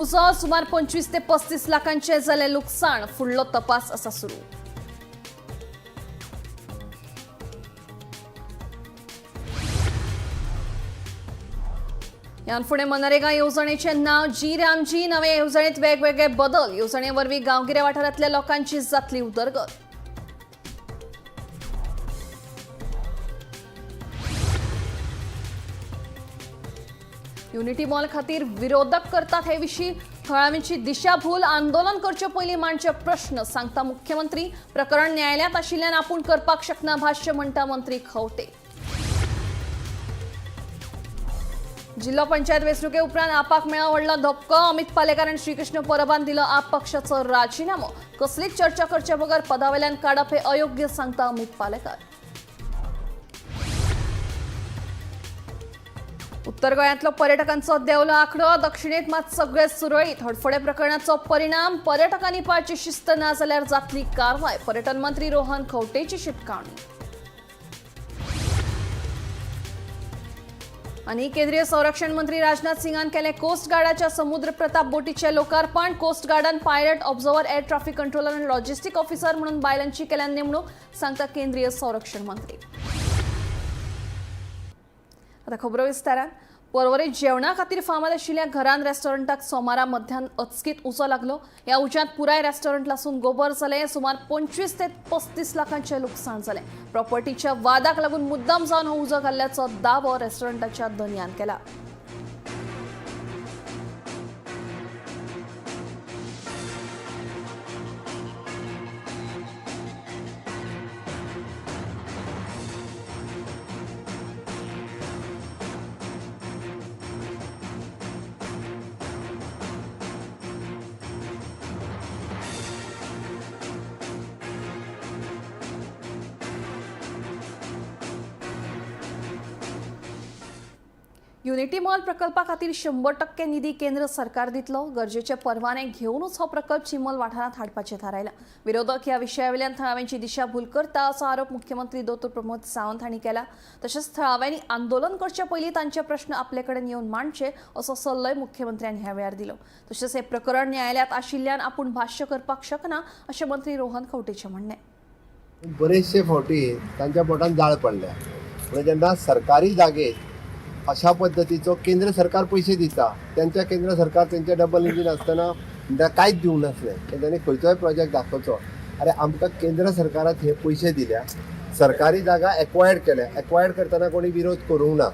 सुमार 25 ते 35 लाखांचे झाले नुकसान, फुडलो तपास असा सुरू. यानफुडें मनरेगा येवजणेचे नाव जी रामजी. नव्या येवजणेत वेगवेगळे बदल. येवजणेवरवीं गांवगिऱ्या वाठारांतल्या लोकांची जातली उदरगत. युनिटी मॉल खातीर विरोधक करतात हे विशीं थळाव्यांची दिशाभूल. आंदोलन करचे पयलीं मांडचे प्रश्न, सांगता मुख्यमंत्री. प्रकरण न्यायालयात आशिल्ल्यान आपूण करपाक शकना भाष्य म्हणटा मंत्री खंवटे. जिल्हा पंचायत वेंचणुके उपरांत आपाक मेळ्ळा व्हडलो धपको. अमित पालेकार आनी श्रीकृष्ण परबान दिलो आप पक्षाचो राजिनामो. कसलीच चर्चा करचे बगर पदावेल्यान काडप हे अयोग्य, सांगता अमित पालेकार. उत्तर गोंयांतलो पर्यटकांचो देंवलो आंकडो. दक्षिणेत मात सगळे सुरळीत. हडफडे प्रकरणाचो परिणाम. पर्यटकांनी पाळची शिस्त ना जाल्यार जातली कारवाय. पर्यटन मंत्री रोहन खंवटेची शिटकावणी. आनी केंद्रीय संरक्षण मंत्री राजनाथ सिंगान केले कोस्ट गार्डाच्या समुद्र प्रताप बोटीचे लोकार्पण. कोस्ट गार्डान pilot, observer, air traffic controller आनी लॉजिस्टिक ऑफिसर म्हणून बायलांची केल्या नेमणूक, सांगता केंद्रीय संरक्षण मंत्री. आता खबरो विस्तारान. परवरीत जेवणा खातीर फामाद आशिल्ल्या घरान रेस्टॉरंटाक सोमारा मध्यान अचकीत उजो लागलो. ह्या उज्यांत पुराय रेस्टॉरंट लासून गोबर जालें. सुमार 25 ते 35 लाखांचे लुकसाण जालें. प्रॉपर्टीच्या वादाक लागून मुद्दाम जावन हो उजो घाल्ल्याचो दावो रेस्टॉरंटाच्या धन्यान केला. युनिटी मॉल प्रकल्पा खातीर 100% निधी केंद्र सरकार दितलो. गरजेचे परवाने घेऊनच हो प्रकल्प चिमोल वाठारांत हाडपाचें थारायला. विरोधक ह्या विशयावेल्यान थळाव्यांची दिशाभूल करता असो आरोप मुख्यमंत्री दोतोर प्रमोद सावंत हांणी केला. तशेंच थळाव्यांनी आंदोलन करचे पयलीं तांचे प्रश्न आपले कडेन येवन मांडचे असो सल्लोय मुख्यमंत्र्यांनी ह्या वेळार दिलो. तशेंच हे प्रकरण न्यायालयात आशिल्ल्यान आपूण भाष्य करपाक शकना अशें मंत्री रोहन खंवटेचें म्हणणें. बरेचशे फावटी तांच्या पोटान जाळ पडल्या. म्हणजे जेन्ना सरकारी जागेत अशा पद्धतीचो केंद्र सरकार पैसे दिता, त्यांच्या केंद्र सरकार त्यांचे डबल इंजिन असताना कांयच दिवंक नासलें. त्यांनी खंयचोय प्रोजेक्ट दाखोवचो, अरे आमकां केंद्र सरकारात हे पयशे दिल्या, सरकारी जागा एक्वायर्ड केल्या, एक्वायर्ड करतना कोणी विरोध करूंक ना.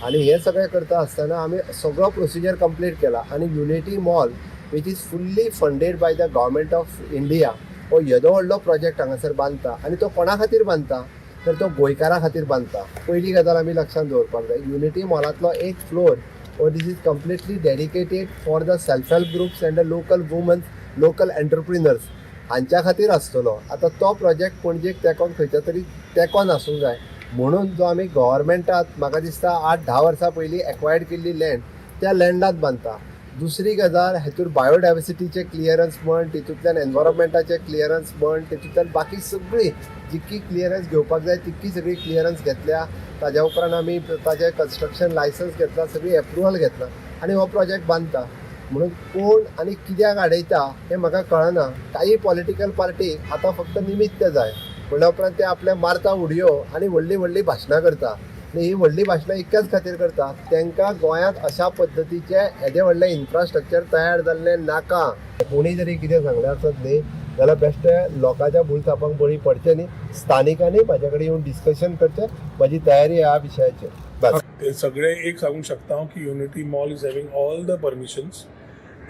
आणि हे सगळें करता आसतना आमी सगळो प्रोसिजर कंप्लीट केला. आणि unity mall which is fully funded by the government of India हो येदो व्हडलो प्रोजेक्ट हांगासर बांदता. आणि तो कोणा खातीर बांदता तर तो गोंयकारां खातीर बांदता. पयली गजाल आमी लक्षांत दवरपाक जाय, युनिटी मॉलांतलो एक फ्लोर हो this is completely dedicated for the self help groups and the local womens, local entrepreneurs हांच्या खातीर आसतलो. आतां तो प्रोजेक्ट पणजेक तेकोन खंयच्या तरी तेकोन आसूंक जाय म्हणून जो आमी गव्हर्मेंटात म्हाका दिसता 8-10 वर्सां पयलीं एक्वायर्ड केल्ली लँड त्या लँडांत बांदता. दुसरी गजाल, हेतूर बायोडायवर्सिटीचे क्लियरन्स म्हण, तितूंतल्यान एनवायरमेंटाचे क्लियरन्स म्हण, तितूंतल्यान बाकी सगळी जितकी क्लियरन्स घेवपाक जाय तितकी सगळी क्लियरन्स घेतल्या. ताज्या उपरांत आमी ताजें कन्स्ट्रक्शन लायसन्स घेतला, सगळी एप्रुवल घेतला आनी हो प्रोजेक्ट बांदता. म्हणून कोण आनी कित्याक आडयता हें म्हाका कळना. काही पॉलिटिकल पार्टीक आतां फक्त निमित्त जाय. म्हणल्या उपरांत ते आपले मारता उडयो आनी व्हडली व्हडली भाशणां करता. आनी ही व्हडली भाशणां इतक्याच खातीर करता, तांकां गोंयांत अशा पद्दतीचे येदे व्हडले इन्फ्रास्ट्रक्चर तयार जाल्लें नाका. कोणी जरी कितें सांगलें आसत न्ही जाल्यार बेश्टे लोकांच्या भुलथापांक बळी पडचे न्ही. स्थानिकांनी म्हाजे कडेन येवन डिस्कशन करचें. म्हाजी तयारी ह्या विशयाचेर. बस सगळे एक सांगूंक शकता हांव की unity mall is having all the permissions,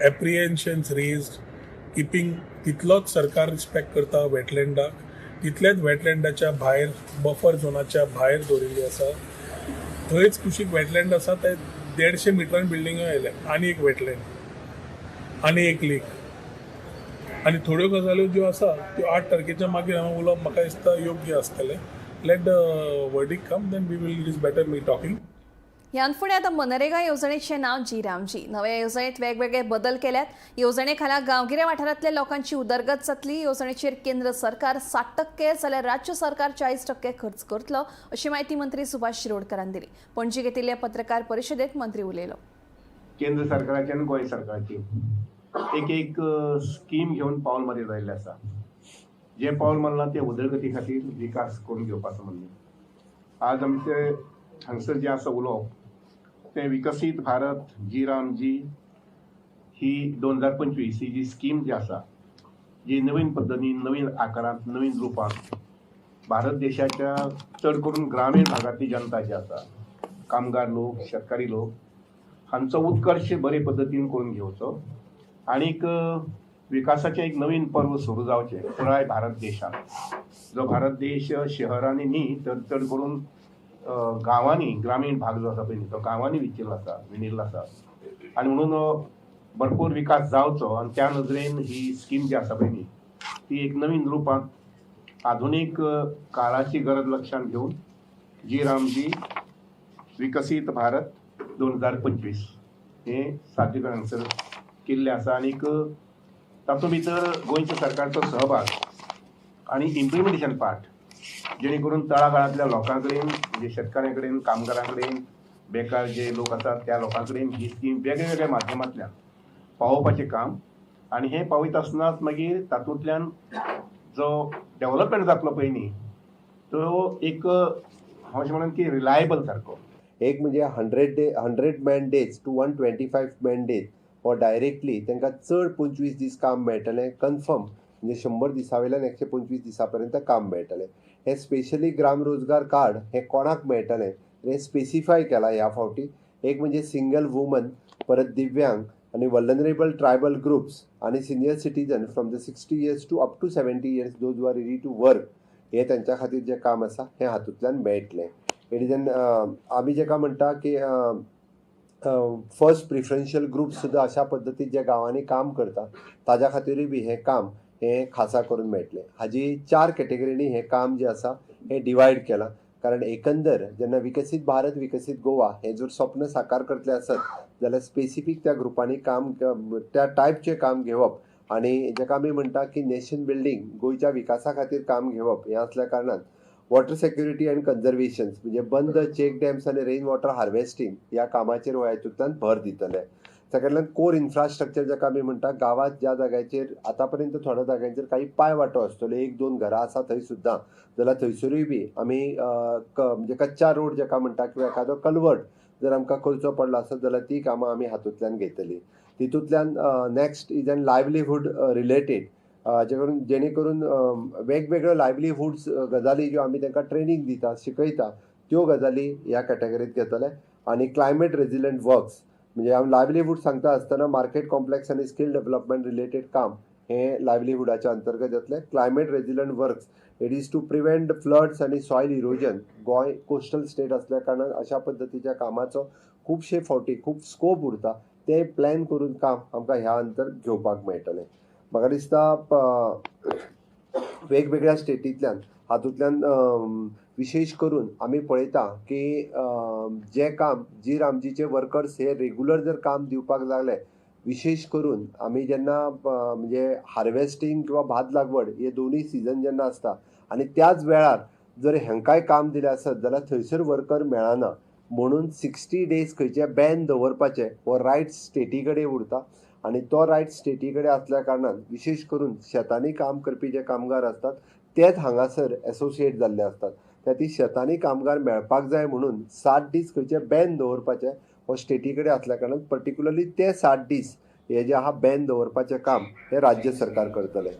apprehensions raised, keeping तितलोच सरकार रिस्पेक्ट करता वेटलँडाक, तितलेच वेटलँडाच्या भायर बफर झोनाच्या भायर दवरिल्ली आसा. थंयच कुशीक वेटलँड आसा ते 150 मिटरान बिल्डिंगो येयल्या. आनी एक वेटलँड आनी एक लेक आनी थोड्यो गजाल्यो ज्यो आसा त्यो 8 तारखेच्या मागीर हांव उलोवप म्हाका दिसता योग्य आसतलें. Let the verdict come, then we will, it is better me talking. यानफुडें आतां मनरेगा येवजणेचें नाव जी रामजी. नव्या येवजणेत वेगवेगळे बदल केल्यात. येवजणे खाला गांवगिऱ्या वाठारांतल्या लोकांची उदरगत जातली. येवजणेचेर केंद्र सरकार 60% जाल्यार राज्य सरकार 40% खर्च करतलो अशी माहिती मंत्री सुभाष शिरोडकरान दिली. पणजी घेतिल्ल्या पत्रकार परिशदेंत मंत्री उलयलो. केंद्र सरकाराची आणि गोंय सरकाराची एक स्कीम घेऊन पावल मारीत राहिल्लें आसा. जे पावल मारलां ते उदरगती खातीर विकास करून घेवपाचो म्हणून. आज आमचे हांगसर जे आसा उलोवप ते विकसीत भारत जी रामजी ही 2025 ही जी स्कीम जी आसा, जी नवीन पद्धतीन नवीन आकारांत नवीन रुपांत भारत देशाच्या चड करून ग्रामीण भागातली जनता जी आसा, कामगार लोक, शेतकारी लोक हांचो उत्कर्श बरे पद्धतीन करून घेवचो आनीक विकासाचें एक नवीन पर्व सुरू जावचें पुराय भारत देशांत. जो भारत देश शहरांनी न्ही तर चड करून गांवांनी ग्रामीण भाग जो आसा पळय न्ही तो गांवांनी विणिल्लो आसा आनी म्हणून भरपूर विकास जावचो आनी त्या नजरेन ही स्कीम जी आसा पळय न्ही ती एक नवीन रुपांत आधुनीक काळाची गरज लक्षांत घेवन जी रामजी विकसीत भारत 2025 हे साध्य हांगसर केल्लें आसा. आनीक तातूंत भितर गोंयच्या सरकारचो सहभाग आनी इम्प्लिमेंटेशन पार्ट जेणे करून तळागाळांतल्या लोकां कडेन म्हणजे शेतकाऱ्यां कडेन कामगारां कडेन बेकार जे लोक आसात त्या लोकां कडेन ही स्कीम वेगळ्या माध्यमांतल्यान पावोवपाचें काम आनी हें पावयता आसतनाच मागीर तातूंतल्यान जो डेव्हलपमेंट जातलो पळय न्ही तो एक हांव अशें म्हणन की रिलायबल सारको. एक म्हणजे 100 man days to 125 man days वा डायरेक्टली तांकां चड 25 दीस काम मेळटलें कन्फर्म, म्हणजे 100 दिसां वयल्यान 125 दिसां पर्यंत काम मेळटलें. हें स्पेशली ग्राम रोजगार कार्ड हें कोणाक मेळटलें हें स्पेसिफाय केलां ह्या फावटी. एक म्हणजे सिंगल वुमन, परत दिव्यांग आनी वल्नरेबल ट्रायबल ग्रुप्स आनी senior citizen from the 60 years to up to 70 years those who are ready to work हे तांच्या खातीर जें काम आसा हें हातूंतल्यान मेळटलें. इट इज आमी जेका म्हणटा की फर्स्ट प्रिफरन्शियल ग्रुप सुद्दां अशा पद्दतीन जे गांवांनी काम करता ताज्या खातीरूय बी हें काम हें खासा करून मेळटलें. हाजी 4 कॅटेगरीनी हें काम जें आसा हें डिवायड केलां. कारण एकंदर जेन्ना विकसीत भारत विकसीत गोवा हें जर स्वप्न साकार करतलें आसत जाल्यार स्पेसिफीक त्या ग्रुपांनी काम त्या टायपचें काम घेवप आनी जेका आमी म्हणटा की नेशन बिल्डींग गोंयच्या विकासा खातीर काम घेवप हें आसल्या कारणान वॉटर सेक्युरिटी अँड कन्जर्वेशन्स म्हणजे बंद चेक डॅम्स आनी रेन वॉटर हार्वेस्टिंग ह्या कामाचेर हो हातूंतल्यान भर दितले. सेकंडल्यान कोर इन्फ्रास्ट्रक्चर जाका आमी म्हणटा गांवांत ज्या जाग्याचेर आतां पर्यंत थोड्या जाग्यांचेर काही पांय वाटो आसतल्यो 1-2 घरां आसा थंय सुद्दां जाल्यार थंयसरूय बी आमी म्हणजे कच्चा रोड जेका म्हणटा किंवा एखादो कल्वर्ट जर आमकां करचो पडलो आसत जाल्यार ती कामां आमी हातूंतल्यान घेतली. तितूंतल्यान next is an livelihood related जेणे करून वेगवेगळ्यो लायव्हलीहूड्स गजाली ज्यो आमी तांकां ट्रेनींग दिता शिकयता त्यो गजाली ह्या कॅटेगरींत घेतले. आनी क्लायमेट रेजिलंट वर्क्स म्हणजे हांव लायव्हलीहूड सांगता आसतना मार्केट कॉम्प्लेक्स आनी स्कील डेव्हलपमेंट रिलेटेड काम हें लायव्हलीहूडाच्या अंतर्गत येतलें. Climate resilient works it is to prevent floods आनी soil erosion. Goa coastal state असल्या कारणान अशा पद्दतीच्या कामाचो खुबशे फावटी खूब स्कोप उरता. ते प्लॅन करून काम आमकां ह्या अंतर घेवपाक मेळटलें. म्हाका दिसता वेगवेगळ्या स्टेटींतल्यान हातूंतल्यान विशेश करून आमी पळयता की जे काम जी रामजीचे वर्कर्स हे रेगुलर जर काम दिवपाक लागले विशेष करून आमी जेन्ना म्हणजे हार्वेस्टिंग किंवा भात लागवड हे दोनूय सिजन जेन्ना आसता आनी त्याच वेळार जर हेंकाय काम दिलें आसत जाल्यार थंयसर वर्कर मेळना म्हणून 60 days खंयचे बॅन दवरपाचें हो रायट स्टेटी कडेन उरता. आनी तो रायट स्टेटी कडेन आसल्या कारणान विशेष करून शेतांनी काम करपी जे कामगार आसतात तेच हांगासर एसोसिएट जाल्ले असतात. त्या ती शेतांनी कामगार मेळपाक जाय म्हणून 7 दीस खंयचे बॅन दवरपाचें हो स्टेटी कडेन आसल्या कारणान पर्टिक्युलरली ते 7 दीस हे जे आहा बॅन दवरपाचें काम हे राज्य सरकार करतलें.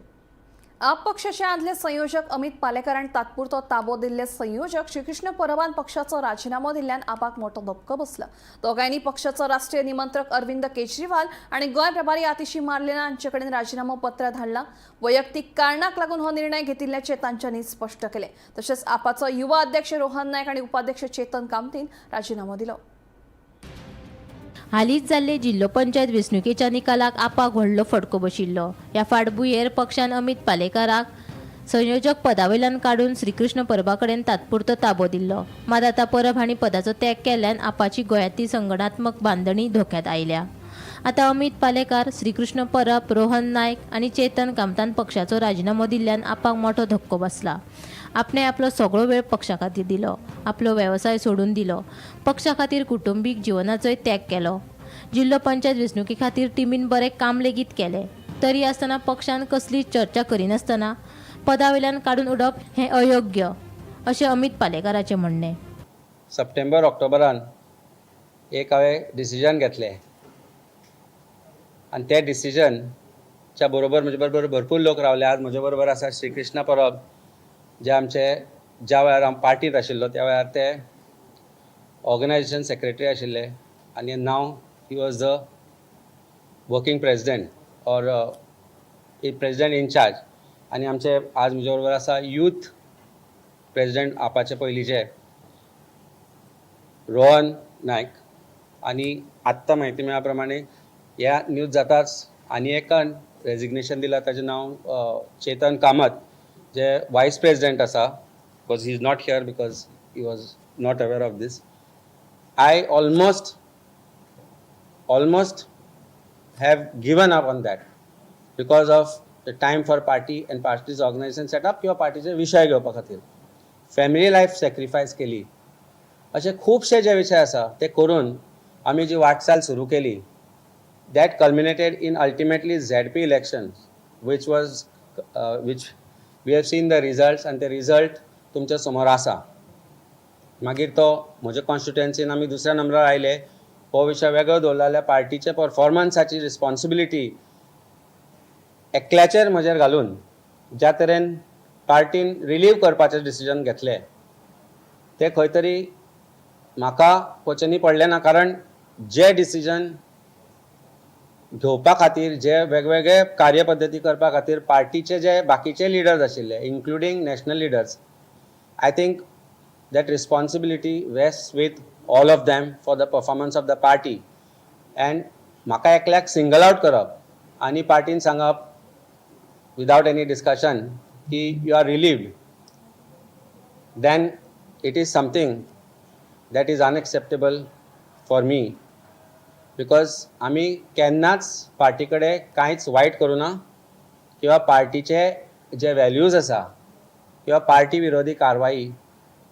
आप पक्षाचे आदले संयोजक अमित पालेकरान तात्पुरतो ताबो दिल्ले संयोजक श्रीकृष्ण परबान पक्षाचो राजीनामो दिल्ल्यान आपाक मोठो धक्को बसला. दोगांयनी पक्षाचो राष्ट्रीय निमंत्रक अरविंद केजरीवाल आणि गोंय प्रभारी आतिशी मार्लेना हांचे कडेन राजीनामो पत्र धाडलां. वैयक्तीक कारणाक लागून हो निर्णय घेतिल्ल्याचे तांच्यांनी स्पश्ट केले. तशेंच आपाचो युवा अध्यक्ष रोहन नायक आणि उपाध्यक्ष चेतन कामतीन राजीनामो दिलो. हालींच जाल्ले जिल्लो पंचायत वेंचणुकेच्या निकालाक आपाक व्हडलो फटको बशिल्लो. ह्या फाटभुंयेर पक्षान अमित पालेकाराक संयोजक पदावयल्यान काडून श्रीकृष्ण परबा कडेन तात्पुरतो ताबो दिल्लो. मात आतां परब हांणी पदाचो त्याग केल्ल्यान आपाची गोंयांतली संघटनात्मक बांदणी धोक्यांत आयल्या. आतां अमित पालेकार, श्रीकृष्ण परब, रोहन नायक आनी चेतन कामतान पक्षाचो राजीनामो दिल्ल्यान आपाक मोठो धक्को बसला. आपणे आपलो सगळो वेळ पक्षा खातीर दिलो. आपलो वेवसाय सोडून दिलो. पक्षा खातीर कुटुंबीक जिवनाचोय त्याग केलो. जिल्लो पंचायत वेंचणुके खातीर टिमीन बरें काम लेगीत केलें. तरी आसतना पक्षान कसलीच चर्चा करिनासतना पदा वयल्यान काडून उडोवप हें अयोग्य अशें अमित पालेकराचें म्हणणें. सप्टेंबर ऑक्टोबरान एक हांवें डिसिजन घेतलें आनी ते डिसिजनच्या बरोबर म्हजे बरोबर भरपूर लोक रावले. आज म्हजे बरोबर आसा श्री कृष्णा परब, जे आमचे ज्या वेळार हांव पार्टींत आशिल्लो त्या वेळार ते ऑर्गनायजेशन सेक्रेटरी आशिल्ले आनी नाव he was the working president or president in charge. आनी आमचे आज म्हजे बरोबर आसा यूथ प्रेसिडेंट आपाचे पयलींचे रोहन नायक. आनी आत्तां म्हायती मेळ्ळ्या प्रमाणे ह्या न्यूज जाताच आनी एकान रेजिग्नेशन दिलां, ताचें नांव चेतन कामत, जे वायस प्रेसिडेंट आसा. Because he is not here because he was not aware of this. I almost have given up on that because of the time for party and party's organization setup किंवा पार्टीचे विशय घेवपा खातीर family life sacrifice केली. असे खुबशे जे विशय आसा ते करून आमी जी वाटचाल सुरू केली, that culminated in ultimately ZP elections which we have seen the results and the result तुमच्या समोर आसा. मागीर तो म्हज्या कॉन्स्टिट्युएन्सीन आमी दुसऱ्या नंबरार आयले. हो विशय वेगळो दवरला जाल्यार पार्टीचे परफॉर्मन्साची रिस्पॉन्सिबिलिटी एकल्याचेर म्हजेर घालून ज्या तरेन पार्टीन रिलीव करपाचें डिसिजन घेतलें तें खंय तरी म्हाका पचनी पडलें ना. कारण जे डिसिजन घेवपा खातीर, जे वेगवेगळे कार्यपद्दती करपा खातीर पार्टीचे जे बाकीचे लिडर्स आशिल्ले including national leaders, I think that responsibility rests with all of them for the performance of the party. And म्हाका एकल्याक सिंगल आउट करप आनी पार्टीन सांगप without any discussion की you are relieved, then it is something that is unacceptable for me, because आमी केन्नाच party कडेन कांयच वायट करूं ना किंवा पार्टीचे जे वॅल्यूज आसा किंवा पार्टी विरोधी कारवाई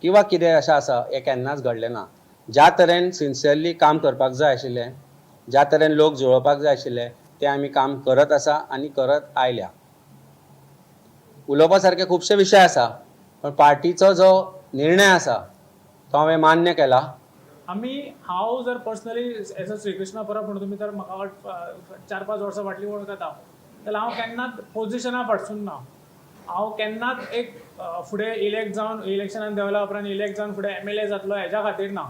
किंवा कितें अशें आसा हें केन्नाच घडलें ना. ज्या तरेन सिन्सियरली काम करपाक जाय आशिल्लें, ज्या तरेन लोक जुळोवपाक जाय आशिल्ले, तें आमी काम करत आसा आनी करत आयल्या. उलोवपा सारके खुबशे विशय आसा, पण पार्टीचो जो निर्णय आसा तो हांवें मान्य केला. हांव जर personally as a Shrikrishna Parab म्हणून तुमी तर म्हाका 4-5 वर्सां फाटली वळखता, जाल्यार हांव केन्नाच पोजिशना फाटसून ना. हांव केन्नाच एक फुडें इलेक्ट जावन इलेक्शनान देंवल्या उपरांत इलेक्ट जावन फुडें MLA जातलो हेज्या खातीर ना.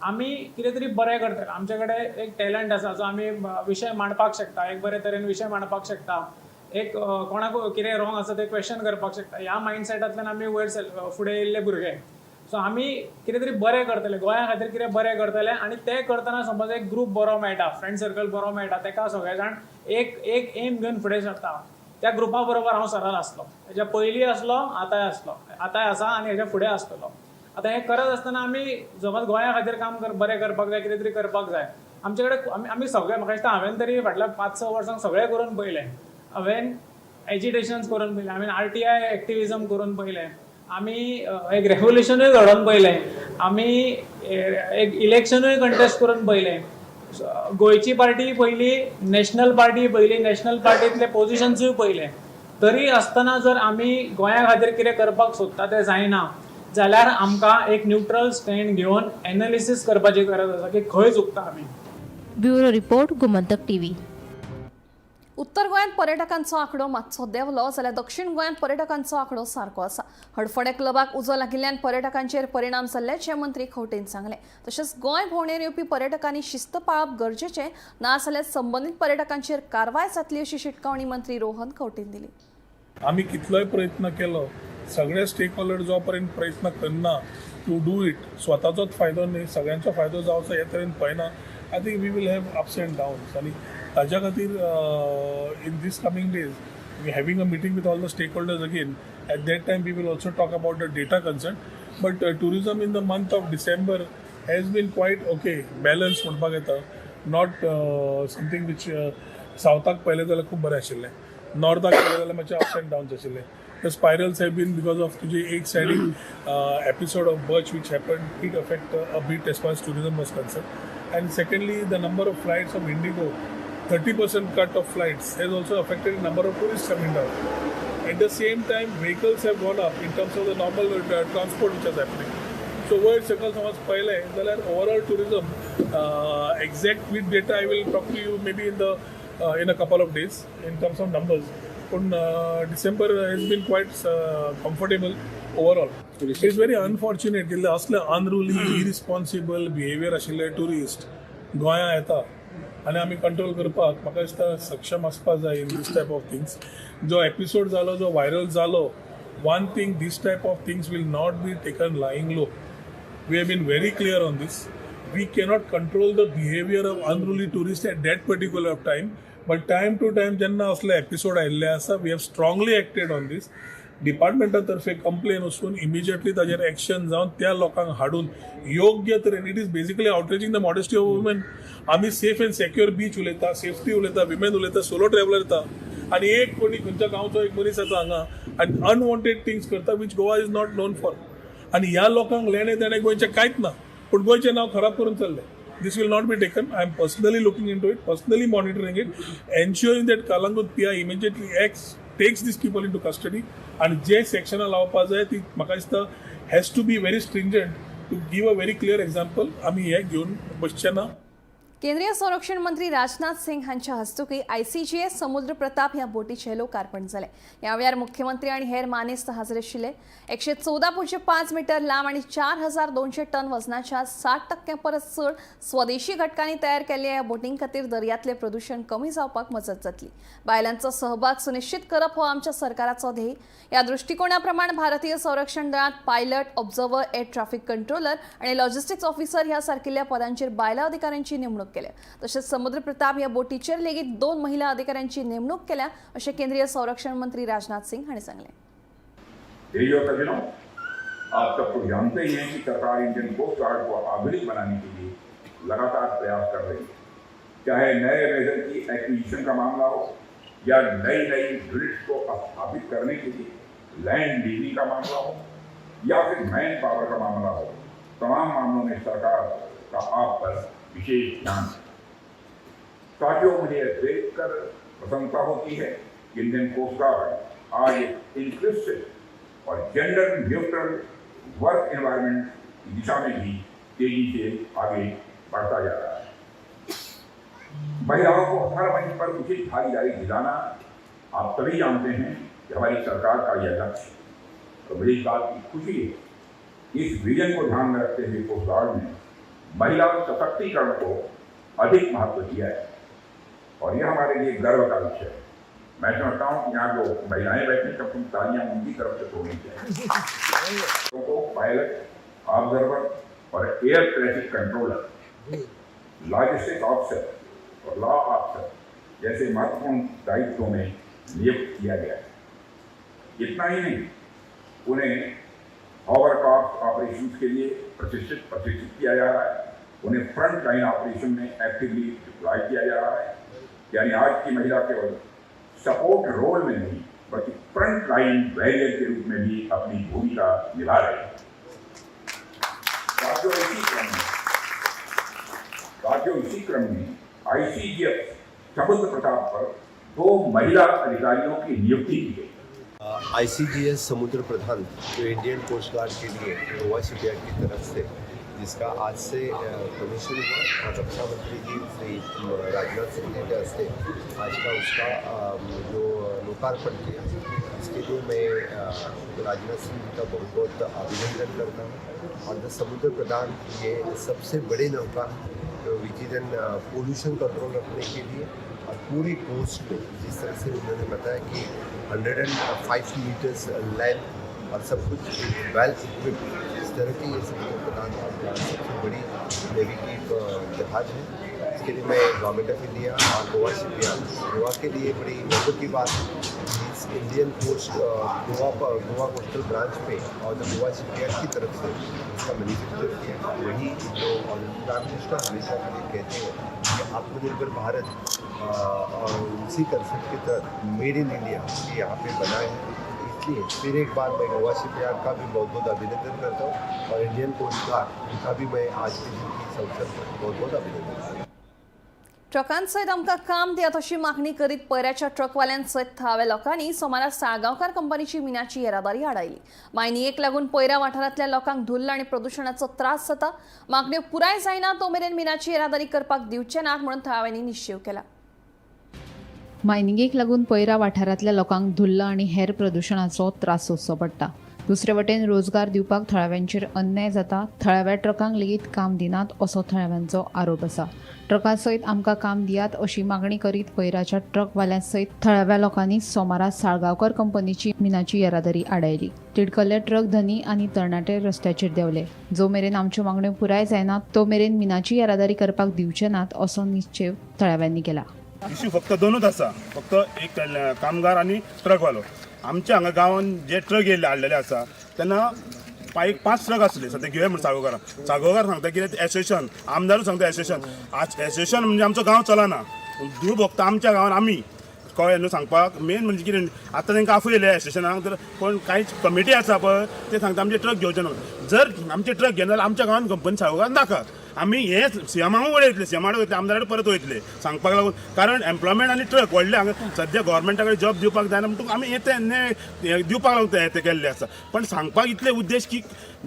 आमी कितें तरी बरें करतले. आमचे कडेन एक टॅलंट आसा जो आमी विशय मांडपाक शकता, एक बरे तरेन विशय मांडपाक शकता, एक कोणाक कितें रॉंग आसा तें क्वेश्चन करपाक शकता. ह्या मायंडसेटांतल्यान आमी वयर फुडें येयल्ले भुरगे. सो आमी कितें तरी बरें करतले, गोंया खातीर कितें बरें करतले. आनी तें करतना समज एक ग्रूप बरो मेळटा, फ्रेंड सर्कल बरो मेळटा, तेका सगळे जाण एक एम घेवन फुडें सरता. त्या ग्रुपा बरोबर हांव सदांच आसलो. हेज्या पयलीं आसलो, आतांय आसा आनी हेज्या फुडें आसतलो. आतां हें करत आसतना आमी समज गोंया खातीर काम बरें करपाक जाय, कितें तरी करपाक जाय. आमचे कडेन आमी सगळे, म्हाका दिसता हांवें तरी फाटल्या 5-6 वर्सांक सगळें करून पयलें. हांवें एजिटेशन्स करून पयलें, हांवें RTI एक्टिविजम करून पयलें, आमी एक रेव्होल्युशनूय घडोवन पयलें, आमी एक इलेक्शनूय कंटेस्ट करून पयलें. गोंयची पार्टी पयली, नॅशनल पार्टी पयली, नॅशनल पार्टींतले पोजिशन्सूय पयले. तरी आसतना जर आमी गोंया खातीर कितें करपाक सोदता तें जायना जाल्यार आमकां एक न्यूट्रल स्टँड घेवन एनालिसीस करपाची गरज आसा की खंय चुकता आमी. Bureau report Gomantak TV. उत्तर गोंयांत पर्यटकांचो आंकडो मातसो देंवलो जाल्यार दक्षिण गोंयांत पर्यटकांचो आंकडो सारको आसा. हडफडे क्लबाक उजो लागिल्ल्यान पर्यटकांचेर परिणाम जाल्ल्याचें मंत्री खंवटेन सांगलें. तशेंच गोंय भोंवडेर येवपी पर्यटकांनी शिस्त पाळप गरजेचें, ना जाल्यार संबंदीत पर्यटकांचेर कारवाय जातली अशी शिटकावणी मंत्री रोहन खंवटेन दिली. आम्ही कितलोय प्रयत्न केलो, सगळे स्टेक होल्डर जो पर्यंत प्रयत्न करना टू डू इट, स्वताचोच फायदो न्ही सगळ्यांचो फायदो जावचो हे तरेन पळयना. I think we will have ups and downs. आनी ताज्या खातीर in this coming days we having a meeting with all the stakeholders again. At that time we will also talk about the data concern. But tourism in the month of December has been quite okay, balance म्हणपाक येता. Not something which सावथाक पळयलें जाल्यार खूब बरें आशिल्लें, नॉर्थाक पळयलें जाल्यार मातशें अप्स एंड डाउन्स आशिल्ले. The spirals have been because of तुझे एक siding episode of Birch which happened. It affect a bit as far as tourism was concerned. and secondly, the number of flights of Indigo, 30% cut of flights has also affected the number of tourists coming down. At the same time, vehicles have gone up in terms of the normal transport which is happening. So वयर सकल समज पळयलें जाल्यार overall tourism exact with data I will talk to you maybe in a couple of days in terms of numbers. But December has been quite comfortable overall. It's very unfortunate की असले unruly, irresponsible behavior आशिल्ले tourist गोंया येता आनी आमी control करपाक म्हाका दिसता सक्षम आसपाक जाय in this type of things. जो एपिसोड जालो जो व्हायरल जालो, one thing, this type of things will not be taken lying low. We have been very clear on this. We cannot control the behavior of unruly tourists at that particular time. But time to time, जेन्ना असले episode आयिल्ले आसा, we have strongly acted on this. डिपार्टमेंटा तर्फे complain वचून immediately ताजेर action जावन त्या लोकांक हाडून योग्य तरेन it is basically outraging the modesty of women. आमी सेफ एंड सेक्युअर बीच उलयता, सेफ्टी उलयता, विमेन उलयता, सोलो ट्रॅव्हलर येता आनी एक कोणी खंयच्या गांवचो एक मनीस येता हांगा आनी अनवॉन्टेड थिंग्स करता which Goa is not non for. आनी ह्या लोकांक लेणे देणे गोंयचें कांयच ना, पूण गोंयचें नांव खराब करून चल्लें. This will not be taken. I am personally looking into it, personally monitoring it, ensuring that Kalangut PI immediately takes these people into custody, and जे सेक्शन लावपा जाय ती म्हाका दिसता has to be very stringent to give a very clear example. आमी हे घेवन बसचे ना. केंद्रीय संरक्षण मंत्री राजनाथ सिंग हांच्या हस्तुकी ICGS समुद्र प्रताप ह्या बोटीचें लोकार्पण जालें. ह्या वेळार मुख्यमंत्री आनी हेर मानेस्त हाजीर आशिल्ले. 114.5 मीटर लांब आनी 4200 टन वजनाच्या 60% परस चड स्वदेशी घटकांनी तयार केल्ल्या ह्या बोटीं खातीर दर्यांतलें प्रदूषण कमी जावपाक मजत जातली. बायलांचो सहभाग सुनिश्चित करप हो आमच्या सरकाराचो ध्येय. ह्या दृश्टिकोना प्रमाण भारतीय संरक्षण दळांत pilot, observer, air traffic controller आनी लॉजिस्टिक्स ऑफिसर ह्या सारकिल्ल्या पदांचेर बायला अधिकाऱ्यांची नेमणूक केल्या. तसेच समुद्र प्रताप ह्या बोटीचेर लेगीत 2 महिला अधिकाऱ्यांची नेमणूक केल्या अशें केंद्रीय संरक्षण मंत्री राजनाथ सिंग हांणी सांगलें. आप सबको जानते ही हैं कि सरकार इंडियन कोस्ट गार्ड को आधुनिक बनाने के लिए लगातार प्रयास कर रही है. चाहे नए वेजल की एक्विजिशन का मामला हो या नई यूनिट्स को स्थापित करने के लिए लैंड लीजिंग का मामला हो या फिर मैन पावर का मामला हो, तमाम मामलों में सरकार का आप पर विशेष ध्यान है. साथियों, मुझे देखकर प्रसन्नता होती है कि इंडियन कोस्ट गार्ड आज एक इंक्लूसिव और जेंडर न्यूट्रल वर्क एनवायरनमेंट की दिशा में भी तेजी से आगे बढ़ता जा रहा है. महिलाओं को हर मंच पर उचित भागीदारी दिलाना आप सभी जानते हैं कि हमारी सरकार का यह लक्ष्य. तो मुझे इस बात की खुशी है, इस विजन को ध्यान में रखते हुए कोस्ट गार्ड ने महिला सशक्तिकरण को अधिक महत्व दिया है और यह हमारे लिए गर्व का विषय है. मैं समझता हूँ कि यहाँ जो महिलाएं बैठी सब तुम तालियां उनकी तरफ से तोड़नी चाहिए. तो पायलट, ऑब्जर्वर और air traffic controller, logistic officer और लॉ ऑफिसर जैसे महत्वपूर्ण दायित्वों में नियुक्त किया गया है. इतना ही नहीं, उन्हें हॉवरक्राफ्ट ऑपरेशंस के लिए प्रशिक्षित किया जा रहा है. उन्हें फ्रंट लाइन ऑपरेशन में एक्टिवली डिप्लॉय किया जा रहा है. यानी आज की महिला केवल सपोर्ट रोल में नहीं बल्कि फ्रंट लाइन वॉरियर के रूप में भी अपनी भूमिका निभा रही है. इसी क्रम में ICGS समुद्र प्रताप पर 2 महिला अधिकारियों की नियुक्ति की गई. ICGS समुद्र प्रधान जो इंडियन कोस्ट गार्ड के लिए गोवा शिपयार्ड की तरफ से जिसका आज से कमीशन हुआ और रक्षा मंत्री जी श्री राजनाथ सिंह जी के हस्ते आज का उसका जो लोकार्पण किया, इसके लिए मैं राजनाथ सिंह जी का बहुत बहुत अभिनंदन करता हूँ. और द समुद्र प्रधान ये सबसे बड़े नौका which is an pollution control रखने के लिए और पूरी कोस्ट में जिस तरह से उन्होंने बताया कि 105 मीटर्स लेंथ और सब कुछ वेल इक्विप्ड, इस तरह की ये समुद्र प्रधान सबसे बड़ी नेवी की जहाज है. इसके लिए मैं गवर्नमेंट ऑफ इंडिया और गोवा शिपयार्ड गोवा के लिए बड़ी गर्व की बात है. इस Indian coast Goa coastal branch पे और द गोवा शिपयार्ड की तरफ से इसका मैन्युफैक्चर किया. वही जो प्राइम मिनिस्टर हमेशा के लिए कहते हैं कि आत्मनिर्भर भारत और उसी कंसेप्ट के तहत मेड इन इंडिया ये यहाँ पे बना है. इसलिए फिर एक बार मैं गोवा शिपयार्ड का भी बहुत बहुत अभिनंदन करता हूँ और इंडियन कोस्ट गार्ड का भी मैं आज के दिन की संसद बहुत बहुत अभिनंदन. ट्रकांसयत आमकां काम दियात अशी मागणी करीत पयऱ्याच्या ट्रकवाल्यांसयत थळाव्या लोकांनी सोमारा साळगांवकार कंपनीची मिनाची येरादारी आडायली. मायनियेक लागून पयऱ्या वाठारांतल्या लोकांक धुल्ल आनी प्रदूषणाचो त्रास जाता. मागण्यो पुराय जायना तो मेरेन मिनाची येरादारी करपाक दिवचे नात म्हणून थळाव्यांनी निश्चय केला. मायनिंगेक लागून पयरा वाठारांतल्या लोकांक धुल्ल आनी हेर प्रदूषणाचो त्रास सोंसचो पडटा. दुसरे वटेन रोजगार दिवपाक थळाव्यांचेर अन्याय जाता. थळाव्या ट्रकांक लेगीत काम दिनात असो थळाव्यांचो आरोप आसा. ट्रकां सयत आमकां काम दियात अशी मागणी करीत पयराच्या ट्रकवाल्यां सयत थळाव्या लोकांनी सोमारा साळगांवकर कंपनीची मिनाची येरादारी आडायली. तिडकल्ले ट्रक धनी आनी तरणाटे रस्त्याचेर देंवले. जो मेरेन आमच्यो मागण्यो पुराय जायनात तो मेरेन मिनाची येरादारी करपाक दिवचे नात असो निश्चय थळाव्यांनी केला. इश्यू फक्त दोनूच आसा, फक्त एक कामगार आनी ट्रकवालो. आमच्या हांगा गांवांत जे ट्रक येयल्ले हाडलेले आसा तेन्ना एक 5 ट्रक आसले सद्या घेवया म्हणून साळगांवकार सांगता कितें एसोसिएशन, आमदारूच सांगता एसोसिएशन म्हणजे आमचो गांव चलना. धूळ भोगता आमच्या गांवांत आमी कळ्ळें न्हू सांगपाक. मेन म्हणजे कितें आतां तांकां आफू येयले एसोसिएशनाक, तर कोण कांयच कमिटी आसा पळय ते सांगता आमचे ट्रक घेवचे ना. जर आमचे ट्रक घेना जाल्यार आमच्या गांवांत कंपनी साळगांवकार नाका. आमी हे सीएमाक वयतले, सीएमाक वयतले, आमदाराक परत वयतले सांगपाक लागून. कारण एम्प्लॉयमेंट आनी ट्रक व्हडले हांगा सद्या गव्हर्मेंटा कडेन जॉब दिवपाक जायना म्हणटून आमी हे दिवपाक लागून ते केल्ले आसा. पण सांगपाक इतले उद्देश की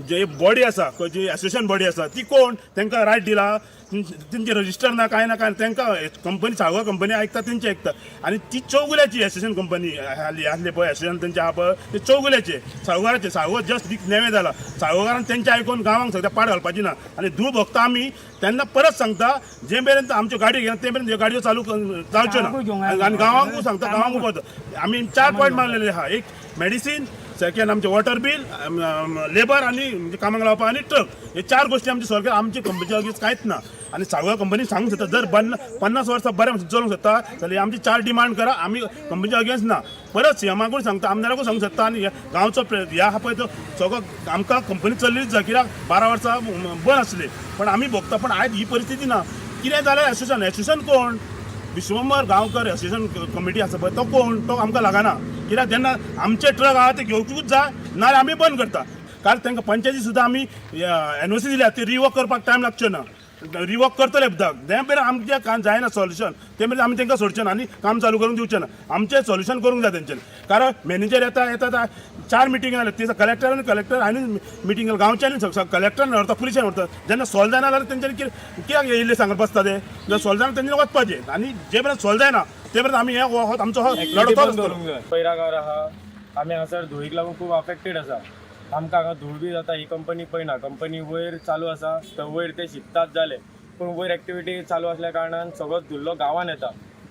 जे बॉडी आसा, जी एसोसिएशन बॉडी आसा ती कोण, तांकां रायट दिला, तेंचे रजिस्टर ना काय तांकां कंपनी साळगांव कंपनी आयकता तेंचे आयकता. आनी ती चौगुल्याची एसोसिएशन कंपनी आसले पळय एसोसिएशन तेंचे आहा पळय ते चौगुल्याचे साळगांवचे. साळगांव जस्ट नेवे जाला. साळगांवकारान तेंचे आयकून गांवांक सद्या पाड घालपाची ना. आनी धूळ भोगता आमी तेन्ना परत सांगता जे मेरेन आमच्यो गाडयो घेना ते मेरेन ह्यो गाडयो जावच्यो ना. आनी गांवांकूय सांगता, गांवांकूय पळयता आमी 4 पॉयंट मारलेले आहा. एक मेडिसीन, सेकंड आमचे वॉटर बील, लेबर आनी म्हणजे कामाक लावपा आनी ट्रक, हे 4 गोश्टी आमचे सरकार आमची कंपनीच्या अगेन्स्ट कांयच ना. आनी साळगांव कंपनी सांगूंक शकता जर 50 वर्सां बरें चलूंक शकता जाल्यार आमची 4 डिमांड करा. आमी कंपनीच्या अगेन्स्ट ना. परत सीएमाकूय सांगता, आमदाराकूय सांगूंक शकता. आनी गांवचो ह्या आहा पळय तो सगळो आमकां कंपनी चल्लीच जा, कित्याक 12 वर्सां बंद आसली. पण आमी भोगता. पण आयज ही परिस्थिती ना. कितें जाल्यार एसोसिएशन कोण, विश्वंभर गांवकर एसोसिएशन कमिटी आसा पळय तो कोण, तो आमकां लागना. कित्याक जेन्ना आमचे ट्रक आहा ते घेवचूच जाय नाल्यार आमी बंद करता. कारण तांकां पंचायती सुद्दां आमी एनओसी दिल्या, ती रिवर्क करपाक टायम लागचो ना. रिवर्क करतले सुद्दां ते मेरेन आमच्या जायना सोल्युशन, ते मेरेन आमी तांकां सोडचे ना आनी काम चालू करूंक दिवचे ना. आमचें सोल्युशन करूंक जाय तेंच्यानी. कारण मॅनेजर येता 4 मिटींग जाले, ती कलेक्टर आनी मिटींग गांवच्यांनी कलेक्टरान व्हरता, पुलिसांनी व्हरता. जेन्ना सॉल्व जायना जाल्यार तेंच्यांनी कित्याक येयल्ले सांगत बसता ते. जर सॉल्व जायना तेंच्यांनी वचपाचें. आनी जे मेरेन सॉल्व जायना ते मेरेन आमी आमचो लढतो. पयरा गांव आहा आमी हांगासर धुळीक लागून खूब अफेक्टेड आसा. आमकां हांगा धूळ बी जाता. ही कंपनी पळयना, कंपनी वयर चालू आसा तर वयर ते शिकतात जाले, पूण वयर एक्टिविटी चालू असल्या कारणान सगळो धुल्लो गांवांत येता.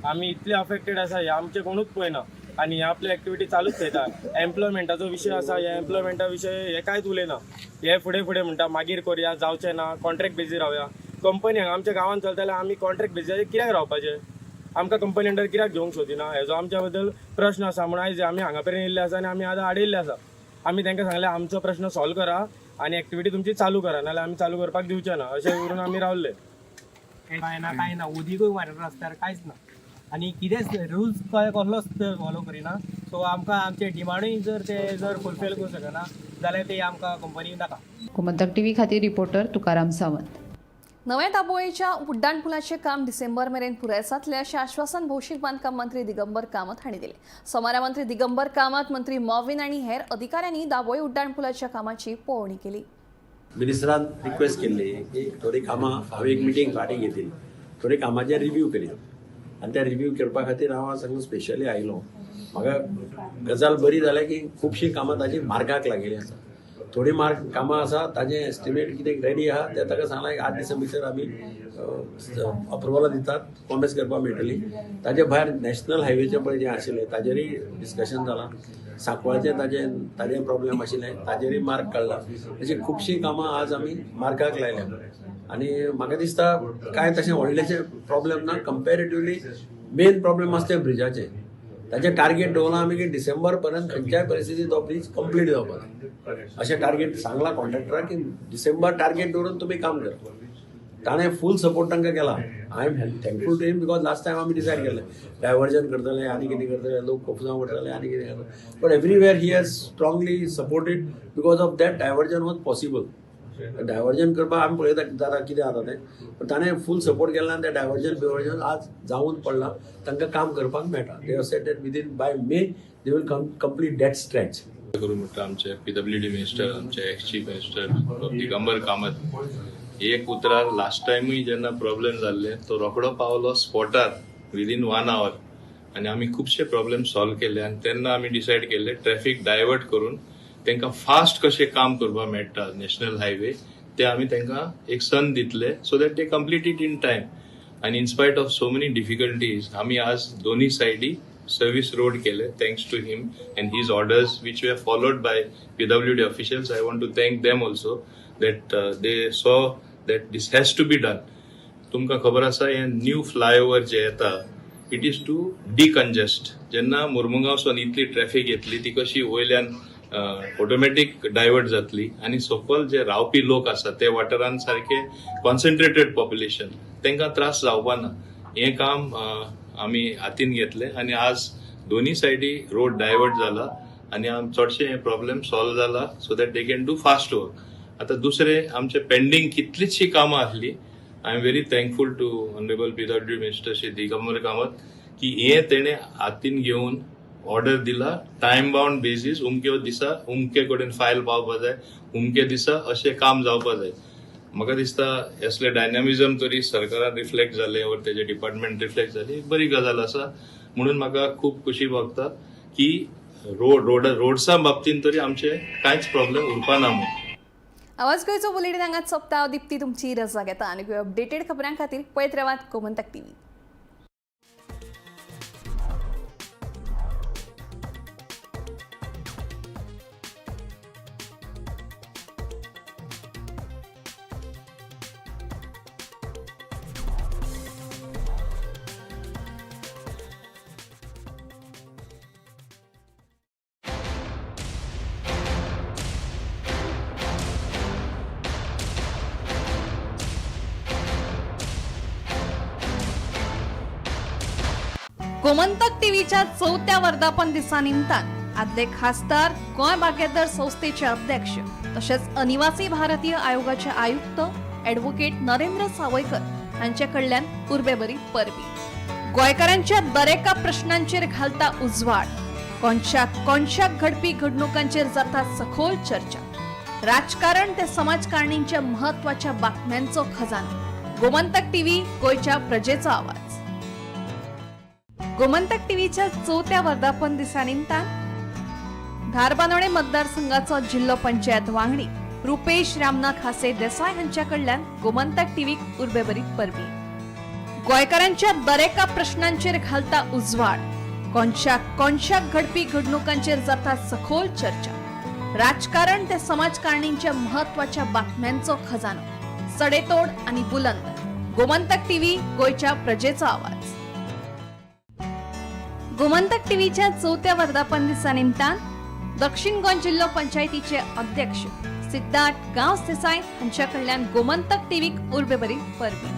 आमी इतले अफेक्टेड आसा, हे आमचे कोणूच पळयना आनी हे आपली एक्टिविटी चालूच थंयता. एम्प्लॉयमेंटाचो विशय आसा, ह्या एम्प्लॉयमेंटा विशय हे कांयच उलयना. हे फुडें म्हणटा मागीर करुया, जावचें ना, कॉन्ट्रॅक्ट बेजीर रावया. कंपनी हांगा आमच्या गांवांत चलता जाल्यार आमी कॉन्ट्रॅक्ट बेजीर कित्याक रावपाचें? आमकां कंपनी अंडर कित्याक घेवंक सोदिना? हेजो आमच्या बद्दल प्रश्न आसा. म्हणून आयज आमी हांगा पर्यंत येयल्ले आसा आनी आमी आतां आडयल्ले आसा. आमी तांकां सांगलें आमचो प्रश्न सॉल्व करा आनी एक्टिविटी तुमची चालू करा, नाल्यार आमी चालू करपाक दिवचे ना अशें करून आमी रावल्ले. कांय ना, उदीकूय वारें रस्त्यार कांयच ना आनी कितेंच रुल्स कसलोच फॉलो करिना. सो आमकां आमचे डिमांडूय जर फुलफील करूंक शकना जाल्यार ते आमकां कंपनी नाका. गोमंतक टीव्ही खातीर रिपोर्टर तुकाराम सावंत. नव्या दाबोळेच्या उड्डाणपुलाचे काम डिसेंबर मेरेन पुराय जातले अशें आश्वासन भौशीक बांदकाम मंत्री दिगंबर कामत हांणी दिलें. सोमारा मंत्री दिगंबर कामत, मंत्री मॉविन आनी हेर अधिकाऱ्यांनी दाबोळे उड्डाणपुलाच्या कामाची पळोवणी केली. मिनिस्टरान रिक्वेस्ट केल्ली की थोडी कामां हांव एक मिटींग फाटीं घेतली, थोडी कामाचे रिव्यू करीत आनी त्या रिव्यू करपा खातीर हांव हांगा स्पेशली आयलो. म्हाका गजाल बरी जाल्या की खुबशीं कामां ताजी मार्गाक लागिल्लीं आसा. थोडी कामां आसा ताजें एस्टिमेट कितें रेडी आहा तें ताका सांगलां 8 दिसां भितर आमी अप्रुवलां दितात, प्रॉमिस करपाक मेळटली. ताजे भायर नॅशनल हायवेचें पळय जें आशिल्लें ताजेरूय डिस्कशन जालां. सांकवाळचें ताजें प्रॉब्लेम आशिल्लें ताजेरूय मार्ग काडला. अशीं खुबशीं कामां आज आमी मार्गाक लायल्या आनी म्हाका दिसता कांय तशें व्हडलेशें प्रॉब्लेम ना. कंपॅरेटिवली मेन प्रॉब्लेम आसा तें ब्रिजाचें. ताचें टार्गेट दवरलां आमी की डिसेंबर पर्यंत खंयच्याय परिस्थितीत तो ब्रिज कंप्लीट जावपाक. अशें टार्गेट सांगलां कॉन्ट्रॅक्टराक की डिसेंबर टार्गेट दवरून तुमी काम करा. ताणें फूल सपोर्ट तांकां केला. I am thankful to him because last time आमी डिसायड केल्लें डायवर्जन करतले आनी कितें करतले, लोक खोपसां करतले आनी कितें करतले. But everywhere he has strongly supported because of that diversion was possible. Diversion करपाक आमी पळयता जाता कितें जाता तें पण ताणें फूल सपोर्ट केला आनी तें डायव्हर्जन आज जावन पडलां तांकां काम करपाक मेळटा they set that within by May they will complete that stretch करून म्हणटा आमचे PWD मिनिस्टर आमचे ex chief minister Digambar Kamat एक उतरार लास्ट टायमूय जेन्ना प्रॉब्लेम जाल्ले तो रोखडो पावलो स्पॉटार विदीन 1 hour आनी आमी खुबशे प्रॉब्लेम सॉल्व केले आनी तेन्ना आमी डिसायड केले ट्रॅफिक डायवर्ट करून तांकां फास्ट कशें काम करपाक मेळटा नॅशनल हायवे ते आमी तांकां एक सन दितले so that they complete it in time आनी in spite of so many difficulties आमी आज दोन्ही सायडी सर्विस रोड केले thanks to him and his orders which were followed by PWD officials. I want to thank them also that they saw that this has to be done. तुमकां खबर आसा हे new flyover जे येता it is to decongest जेन्ना मुर्मुगांवसून इतली traffic येतली ती कशी वयल्यान ऑटोमॅटीक डायवर्ट जातली आनी सकयल जे रावपी लोक आसा ते वाठारांत सारखे कॉन्सन्ट्रेटेड पॉप्युलेशन तांकां त्रास जावपा ना हें काम आमी हातीन घेतले आनी आज दोन्ही सायडी रोड डायवर्ट जाला आनी चडशे हे प्रॉब्लेम सॉल्व जाला so that they can do fast work आता दुसरे आमचे पेंडिंग कितलीशी कामां आसली I am very thankful to honourable PWD minister Shri Digambar Kamat की हे तेणे हातीन घेवन ऑर्डर दिला टायम बाउंड बेसीस उमके दिसा उमके कडेन फायल पावपा जाय उमके दिसा अशें काम जावपा जाय म्हाका दिसता असले डायनामिझम तरी सरकारान रिफ्लेक्ट जाले वर तेजे डिपार्टमेंट रिफ्लेक्ट जाली एक बरी गजाल आसा म्हणून म्हाका खूब खुशी भोगता की रोड्सा बाबतीन तरी आमचे कांयच प्रॉब्लेम उरपाना म्हणून आवाज गोंयचो बुलेटीन हांगाच सोंपता दिप्ती तुमची रजा घेता आनी अपडेटेड खबरां खातीर पळयत रावात गोमंतक TV. गोमंतक टीव्हीच्या 4थ्या वर्धापन दिसा निमतान आदले खासदार गोंय बागायतदार संस्थेचे अध्यक्ष तसेच अनिवासी भारतीय आयोगाचे आयुक्त ॲडव्होकेट नरेंद्र सावयकर हांचे कडल्यान उर्बेभरी परबी गोंयकारांच्या दरेका प्रश्नांचेर घालता उजवाड कोणशाक घडपी घडणुकांचेर जाता सखोल चर्चा राजकारण ते समाजकारणींच्या महत्वाच्या बातम्यांचो खजानो गोमंतक टीव्ही गोंयच्या प्रजेचा आवाज गोमंतक टीव्हीच्या 4थ्या वर्धापन दिसा निमतान धारबांदोडे मतदारसंघाचो जिल्लो पंचायत वांगडी रुपेश रामनाथ हासे देसाय हांच्या कडल्यान गोमंतक टीव्हीक उर्बेभरी परबी गोंयकारांच्या दरेका प्रश्नांचेर घालता उजवाड कोणशाक घडपी घडणुकांचेर जाता सखोल चर्चा राजकारण ते समाजकारणींच्या महत्वाच्या बातम्यांचो खजानो सडेतोड आणि बुलंद गोमंतक टीव्ही गोंयच्या प्रजेचा आवाज गोमंतक टीव्हीच्या 4थ्या वर्धापन दिसा निमतान दक्षिण गोंय जिल्लो पंचायतीचे अध्यक्ष सिद्धार्थ गांवस देसाय हांच्या कडल्यान गोमंतक टीव्हीक उर्बेभरी परबी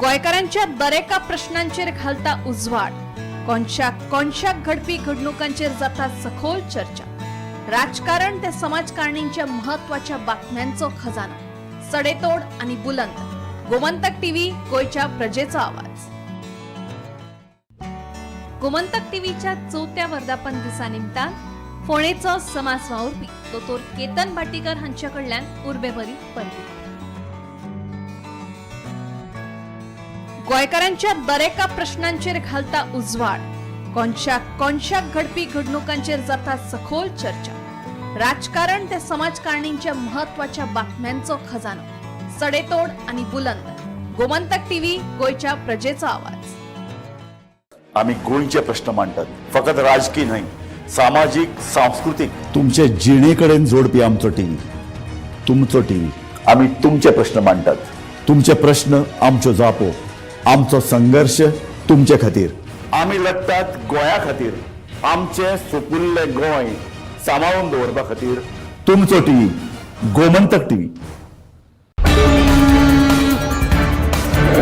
गोंयकारांच्या दरेका प्रश्नांचेर घालता उजवाड कोणशाक घडपी घडणुकांचेर जाता सखोल चर्चा राजकारण ते समाजकारणींच्या महत्वाच्या बातम्यांचो खजानो सडेतोड आणि बुलंद गोमंतक टीव्ही गोंयच्या प्रजेचा आवाज गोमंतक टीव्हीच्या 4थ्या वर्धापन दिसा निमतान फोणेचो समाज वावुरपी दोतोर केतन भाटीकर हांच्या कडल्यान उर्बेभरी परबी गोंयकारांच्या दरेका प्रश्नांचेर घालता उजवाड कोणशाक घडपी घडणुकांचेर जाता सखोल चर्चा राजकारण ते समाजकारणींच्या महत्वाच्या बातम्यांचो खजानो सडेतोड आणि बुलंद गोमंतक टीव्ही गोंयच्या प्रजेचा आवाज आम्ही गोंयचे प्रश्न मांडटात फकत राजकीय न्हय सामाजीक सांस्कृतिक तुमचे जिणेकडेन जोडपी आमचो टीव्ही तुमचो टीव्ही आम्ही तुमचे प्रश्न मांडटात तुमचे प्रश्न आमच्यो जापो आमचो संघर्ष तुमचे खातीर आम्ही लढतात गोंया खातीर आमचे सोपुल्ले गोंय सांबाळून दवरपा खातीर तुमचो टीव्ही गोमंतक टीव्ही